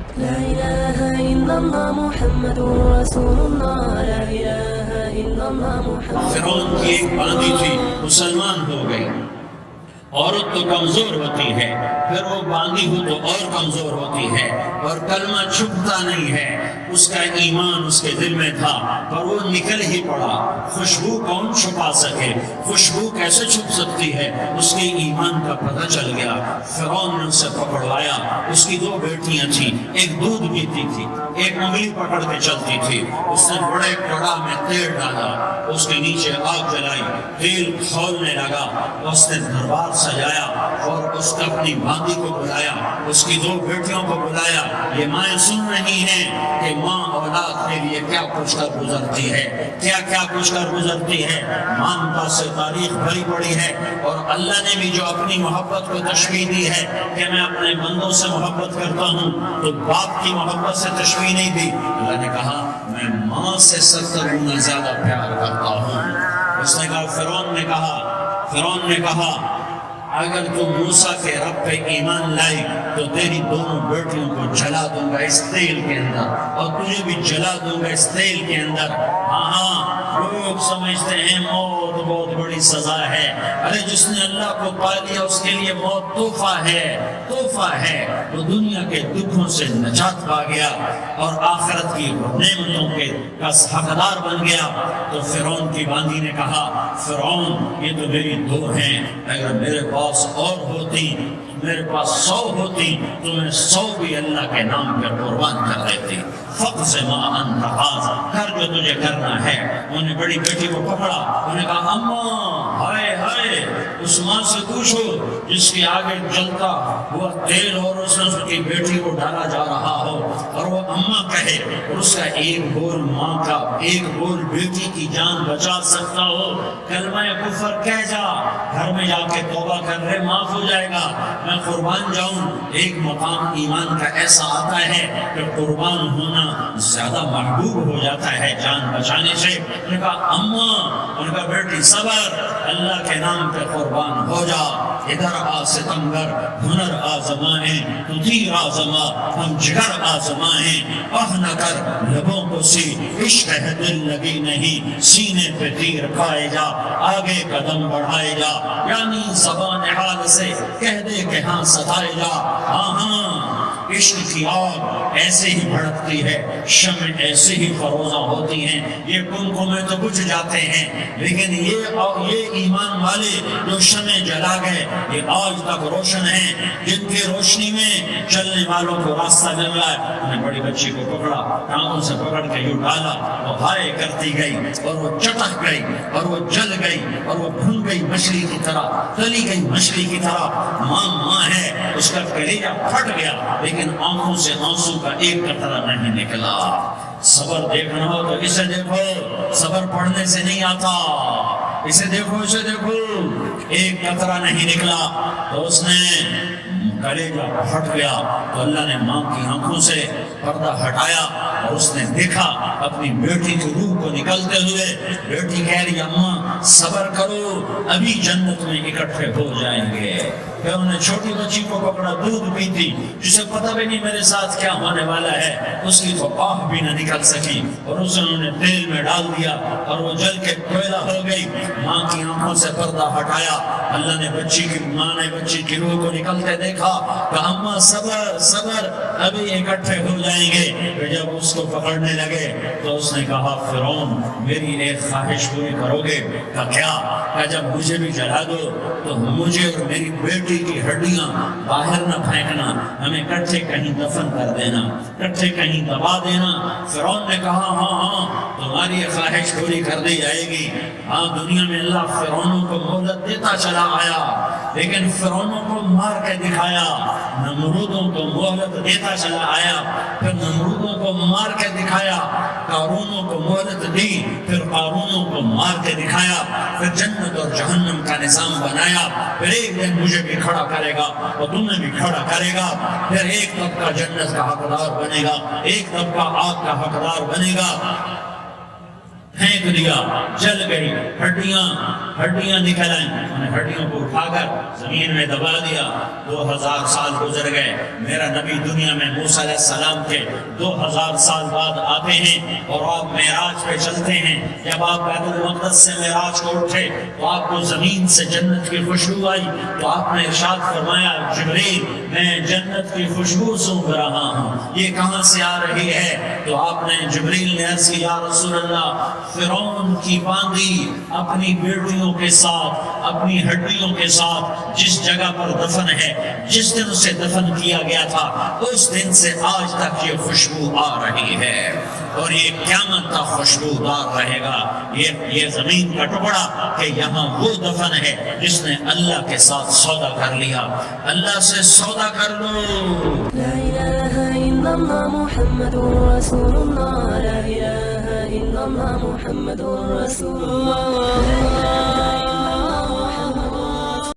لا إله إلا الله محمد رسول الله لا إله إلا الله محمد فرعون کی ایک باندھی تھی مسلمان ہو گئی. عورت تو کمزور ہوتی ہے، پھر وہ باندھی ہو تو اور کمزور ہوتی ہے، اور کلمہ چھپتا نہیں ہے. اس کا ایمان اس کے دل میں تھا پر وہ نکل ہی پڑا. خوشبو کون چھپا سکے؟ خوشبو کیسے چھپ سکتی ہے؟ اس کے ایمان کا پتہ چل گیا. فرعون نے اسے پکڑوایا. اس کی 2 بیٹیاں تھیں، ایک دودھ پیتی تھی، ایک انگلی پکڑ کے چلتی تھی. اس نے بڑے کڑا میں تیل ڈالا، اس کے نیچے آگ جلائی، تیل کھولنے لگا. اس نے دربار سجایا اور اس کا اپنی باندھی کو بلایا، اس کی 2 بیٹیوں کو بلایا. یہ مائیں سن رہی ہیں کہ ماں اولاد کے لیے کیا کچھ کر گزرتی ہے، کیا کیا کچھ کر گزرتی ہے. مامتا سے تاریخ بھری پڑی ہے، اور اللہ نے بھی جو اپنی محبت کو تشبیہ دی ہے کہ میں اپنے بندوں سے محبت کرتا ہوں، تو باپ کی محبت سے تشبیہ نہیں دی. اللہ نے کہا میں ماں سے 70 گنا زیادہ پیار کرتا ہوں. اس نے کہا فرعون نے کہا اگر تو موسیٰ کے رب پہ ایمان لائی تو تیری دونوں بیٹیوں کو جلا دوں گا اس تیل کے اندر، اور تجھے بھی جلا دوں گا اس تیل کے اندر. ہاں لوگ سمجھتے ہیں موت بہت بڑی سزا ہے. ارے جس نے اللہ کو پا لیا اس کے لیے موت تحفہ ہے. وہ دنیا کے دکھوں سے نجات پا گیا اور آخرت کی نعمتوں کے حقدار بن گیا. تو فرعون کی باندھی نے کہا فرعون یہ تو میری 2 ہیں، اگر میرے پاس اور ہوتی، میرے پاس 100 ہوتی تو میں 100 بھی اللہ کے نام پر قربان کر دیتی. فَقْضِ مَا أَنْتَ قَاضٍ، کر جو تجھے کرنا ہے. انہوں نے بڑی بیٹی کو پکڑا، انہوں نے کہا اماں ہائے اس ماں سے پوچھو جس کے آگے جلتا ہوا تیل اور اس نے اس کی بیٹی کو ڈالا جا رہا ہو اور وہ اماں کہے، اور اس کا ایک بول ماں کا، ایک بول بیٹی کی جان بچا سکتا ہو. کلمہ کفر کہہ جا، گھر میں جا کے توبہ کر لے، معاف ہو جائے گا. میں قربان جاؤں. ایک مقام ایمان کا ایسا آتا ہے کہ قربان ہونا زیادہ محبوب ہو جاتا ہے جان بچانے سے. انہوں نے کہا اماں، ان کا بیٹی صبر، اللہ کے نام پہ قربان ہو جا. ادھر آ ستمگر، ہنر آزمائیں تو تیر آزما، ہم جگر آزمائیں آہ نہ کر لبوں کو سی، عشق ہے دل لگی نہیں، سینے پہ تیر کھائے جا، آگے قدم بڑھائے جا. یعنی زبان حال سے کہہ دے کہ ہاں ستائے جا. ہاں عشق کی آگ ایسے ہی بھڑکتی ہے، شمع ایسے ہی فروزہ ہوتی ہیں. یہ کنکمیں تو بجھ جاتے ہیں، لیکن یہ ایمان والے جو شمع جلا گئے یہ آج تک روشن ہیں، جن کی روشنی میں چلنے والوں کو راستہ مل رہا ہے. انہوں نے بڑی بچی کو پکڑا، ٹانگوں سے پکڑ کے یوں ڈالا، وہ ہائے کرتی گئی اور وہ چٹک گئی اور وہ جل گئی اور وہ بھن گئی مچھلی کی طرح، تلی گئی مچھلی کی طرح. ماں ہے، اس کا کلیجہ پھٹ گیا، لیکن آنکھوں سے آنسو کا ایک قطرہ نہیں نکلا. صبر دیکھنا ہو تو اسے دیکھو، صبر پڑھنے سے نہیں آتا. اسے دیکھو، ایک قطرہ نہیں نکلا. تو اس نے کلیجہ پھٹ گیا. تو اللہ نے ماں کی آنکھوں سے پردہ ہٹایا اور اس نے دیکھا اپنی بیٹی کی روح کو نکلتے ہوئے. بیٹی کہہ رہی اماں صبر کرو، ابھی جنت میں اکٹھے ہو جائیں گے. پھر انہوں نے چھوٹی بچی کو پکڑا، دودھ پیتی، جسے پتہ بھی نہیں میرے ساتھ کیا ہونے والا ہے. اس کی تو آہ بھی نہ نکل سکی اور اسے انہوں نے تیل میں ڈال دیا اور وہ جل کے کوئلہ ہو گئی. ماں کی آنکھوں سے پردہ ہٹایا. اللہ نے ماں نے بچی کی روح کو نکلتے دیکھا. کہا اماں صبر ابھی اکٹھے ہو جائیں گے. جب اس کو پکڑنے لگے تو اس نے کہا فرعون میری ایک خواہش پوری کرو گے؟ کہا کیا؟ کہا جب مجھے بھی جلا دو تو مجھے اور میری بیٹی کی ہڈیاں باہر نہ پھینکنا، ہمیں کٹھے کہیں دفن کر دینا، کٹھے کہیں دبا دینا. فرعون نے کہا ہاں تمہاری یہ خواہش پوری کر دی جائے گی. ہاں دنیا میں اللہ فرعونوں کو مہلت دیتا چلا آیا، لیکن فرعونوں کو مار کے دکھایا. نمرودوں کو مہلت دیتا چلا آیا، پھر نمرودوں کو مار کے دکھایا. قارونوں کو مہلت دی، پھر قارونوں کو مار کے دکھایا. پھر جنت اور جہنم کا نظام بنایا. پھر ایک دن مجھے بھی کھڑا کرے گا اور تمہیں بھی کھڑا کرے گا. پھر ایک طبقہ جنت کا حقدار بنے گا، ایک طبقہ آگ کا حقدار بنے گا. پھینک دیا، جل گئی، ہڈیاں نکل آئیں، انہوں نے ہڈیوں کو اٹھا کر زمین میں دبا دیا۔ 2000 سال گزر گئے، میرا نبی دنیا میں موسیٰ علیہ السلام کے 2000 سال بعد آتے ہیں اور آپ معراج پہ چلتے ہیں۔ جب آپ بیت المقدس سے معراج کو اٹھے تو آپ کو زمین سے جنت کی خوشبو آئی، تو آپ نے ارشاد فرمایا جبریل میں جنت کی خوشبو سونگھ رہا ہوں، یہ کہاں سے آ رہی ہے؟ تو آپ نے جبریل نے عرض کیا یا رسول اللہ فرعون کی باندی اپنی بیٹیوں کے ساتھ، اپنی ہڈیوں کے ساتھ جس جگہ پر دفن ہے، جس دن اسے دفن کیا گیا تھا اس دن سے آج تک یہ خوشبو آ رہی ہے اور یہ قیامت تک خوشبودار رہے گا۔ یہ زمین کا ٹکڑا کہ یہاں وہ دفن ہے جس نے اللہ کے ساتھ سودا کر لیا۔ اللہ سے سودا کر لو۔ لا إله إلا الله محمد رسول الله، لا إله إلا الله محمد رسول الله۔